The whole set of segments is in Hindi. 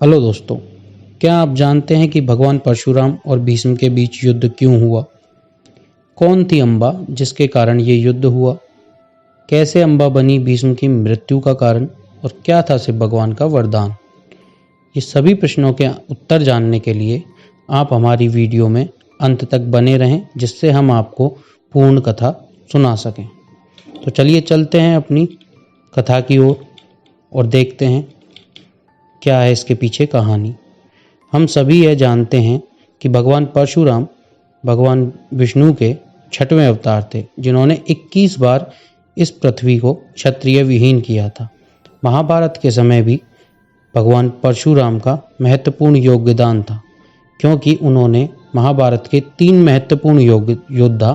हेलो दोस्तों, क्या आप जानते हैं कि भगवान परशुराम और भीष्म के बीच युद्ध क्यों हुआ? कौन थी अम्बा जिसके कारण ये युद्ध हुआ? कैसे अम्बा बनी भीष्म की मृत्यु का कारण? और क्या था शिव भगवान का वरदान? ये सभी प्रश्नों के उत्तर जानने के लिए आप हमारी वीडियो में अंत तक बने रहें, जिससे हम आपको पूर्ण कथा सुना सकें। तो चलिए चलते हैं अपनी कथा की ओर और देखते हैं क्या है इसके पीछे कहानी। हम सभी यह जानते हैं कि भगवान परशुराम भगवान विष्णु के 6वें अवतार थे, जिन्होंने 21 बार इस पृथ्वी को क्षत्रिय विहीन किया था। महाभारत के समय भी भगवान परशुराम का महत्वपूर्ण योगदान था, क्योंकि उन्होंने महाभारत के 3 महत्वपूर्ण योद्धा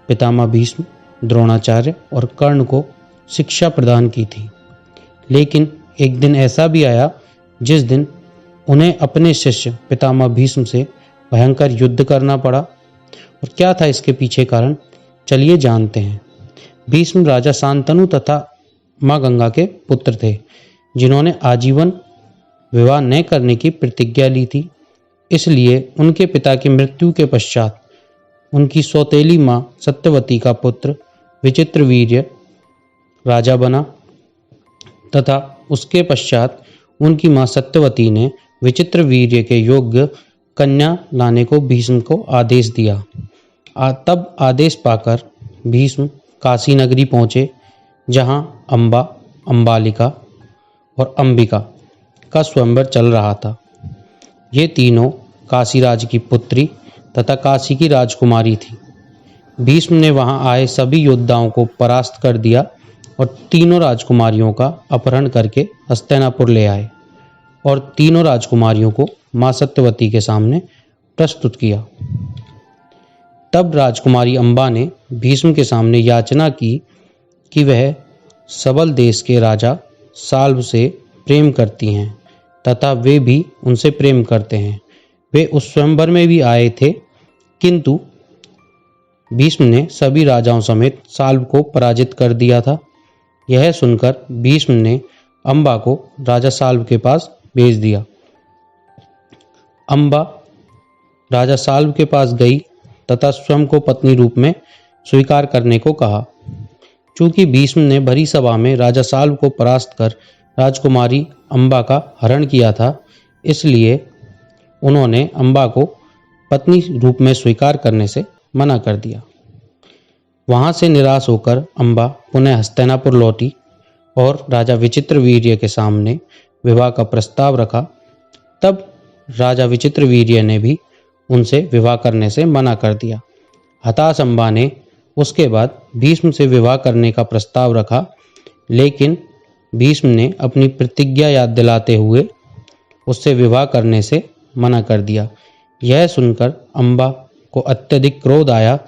पितामह भीष्म, द्रोणाचार्य और कर्ण को शिक्षा प्रदान की थी। लेकिन एक दिन ऐसा भी आया जिस दिन उन्हें अपने शिष्य पितामह भीष्म से भयंकर युद्ध करना पड़ा। और क्या था इसके पीछे कारण, चलिए जानते हैं। भीष्म राजा शांतनु तथा माँ गंगा के पुत्र थे, जिन्होंने आजीवन विवाह न करने की प्रतिज्ञा ली थी। इसलिए उनके पिता की मृत्यु के पश्चात उनकी सौतेली माँ सत्यवती का पुत्र विचित्रवीर्य राजा बना तथा उसके पश्चात उनकी मां सत्यवती ने विचित्रवीर्य के योग्य कन्या लाने को भीष्म को आदेश दिया। तब आदेश पाकर भीष्म काशी नगरी पहुँचे, जहां अम्बा, अम्बालिका और अंबिका का स्वयंवर चल रहा था। ये तीनों काशीराज की पुत्री तथा काशी की राजकुमारी थी। भीष्म ने वहां आए सभी योद्धाओं को परास्त कर दिया और तीनों राजकुमारियों का अपहरण करके हस्तिनापुर ले आए और तीनों राजकुमारियों को मां सत्यवती के सामने प्रस्तुत किया। तब राजकुमारी अम्बा ने भीष्म के सामने याचना की कि वह सबल देश के राजा साल्व से प्रेम करती हैं तथा वे भी उनसे प्रेम करते हैं। वे उस स्वयंवर में भी आए थे, किंतु भीष्म ने सभी राजाओं समेत साल्व को पराजित कर दिया था। यह सुनकर भीष्म ने अम्बा को राजा साल्व के पास भेज दिया। अम्बा राजा साल्व के पास गई तथा स्वयं को पत्नी रूप में स्वीकार करने को कहा। चूंकि भीष्म ने भरी सभा में राजा साल्व को परास्त कर राजकुमारी अम्बा का हरण किया था, इसलिए उन्होंने अम्बा को पत्नी रूप में स्वीकार करने से मना कर दिया। वहां से निराश होकर अम्बा पुनः हस्तिनापुर लौटी और राजा विचित्रवीर्य के सामने विवाह का प्रस्ताव रखा। तब राजा विचित्रवीर्य ने भी उनसे विवाह करने से मना कर दिया। हताश अम्बा ने उसके बाद भीष्म से विवाह करने का प्रस्ताव रखा, लेकिन भीष्म ने अपनी प्रतिज्ञा याद दिलाते हुए उससे विवाह करने से मना कर दिया। यह सुनकर अम्बा को अत्यधिक क्रोध आया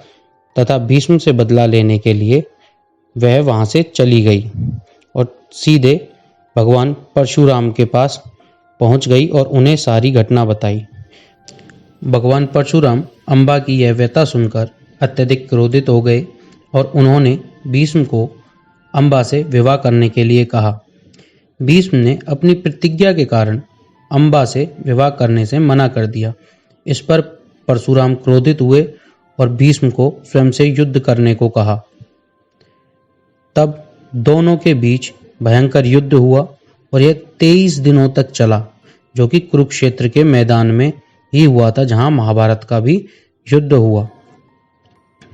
तथा भीष्म से बदला लेने के लिए वह वहां से चली गई और सीधे भगवान परशुराम के पास पहुंच गई और उन्हें सारी घटना बताई। भगवान परशुराम अम्बा की यह व्यथा सुनकर अत्यधिक क्रोधित हो गए और उन्होंने भीष्म को अम्बा से विवाह करने के लिए कहा। भीष्म ने अपनी प्रतिज्ञा के कारण अम्बा से विवाह करने से मना कर दिया। इस पर परशुराम क्रोधित हुए और भीष्म को स्वयं से युद्ध करने को कहा। तब दोनों के बीच भयंकर युद्ध हुआ और यह 23 दिनों तक चला, जो कि कुरुक्षेत्र के मैदान में ही हुआ था, जहां महाभारत का भी युद्ध हुआ।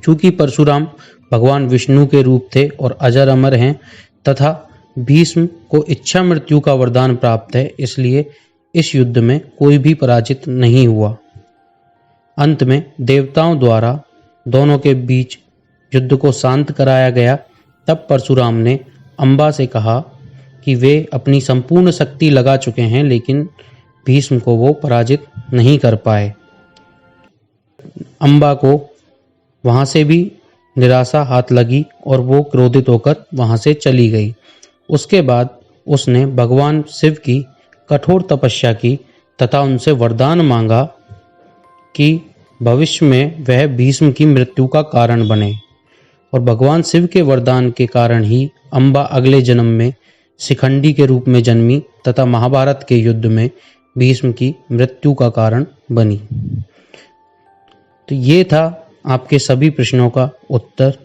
चूंकि परशुराम भगवान विष्णु के रूप थे और अजर अमर हैं तथा भीष्म को इच्छा मृत्यु का वरदान प्राप्त है, इसलिए इस युद्ध में कोई भी पराजित नहीं हुआ। अंत में देवताओं द्वारा दोनों के बीच युद्ध को शांत कराया गया। तब परशुराम ने अम्बा से कहा कि वे अपनी संपूर्ण शक्ति लगा चुके हैं, लेकिन भीष्म को वो पराजित नहीं कर पाए। अम्बा को वहां से भी निराशा हाथ लगी और वो क्रोधित होकर वहां से चली गई। उसके बाद उसने भगवान शिव की कठोर तपस्या की तथा उनसे वरदान मांगा कि भविष्य में वह भीष्म की मृत्यु का कारण बने। और भगवान शिव के वरदान के कारण ही अम्बा अगले जन्म में शिखंडी के रूप में जन्मी तथा महाभारत के युद्ध में भीष्म की मृत्यु का कारण बनी। तो ये था आपके सभी प्रश्नों का उत्तर।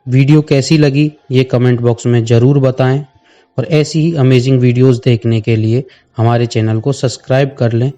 वीडियो कैसी लगी ये कमेंट बॉक्स में ज़रूर बताएं और ऐसी ही अमेजिंग वीडियोस देखने के लिए हमारे चैनल को सब्सक्राइब कर लें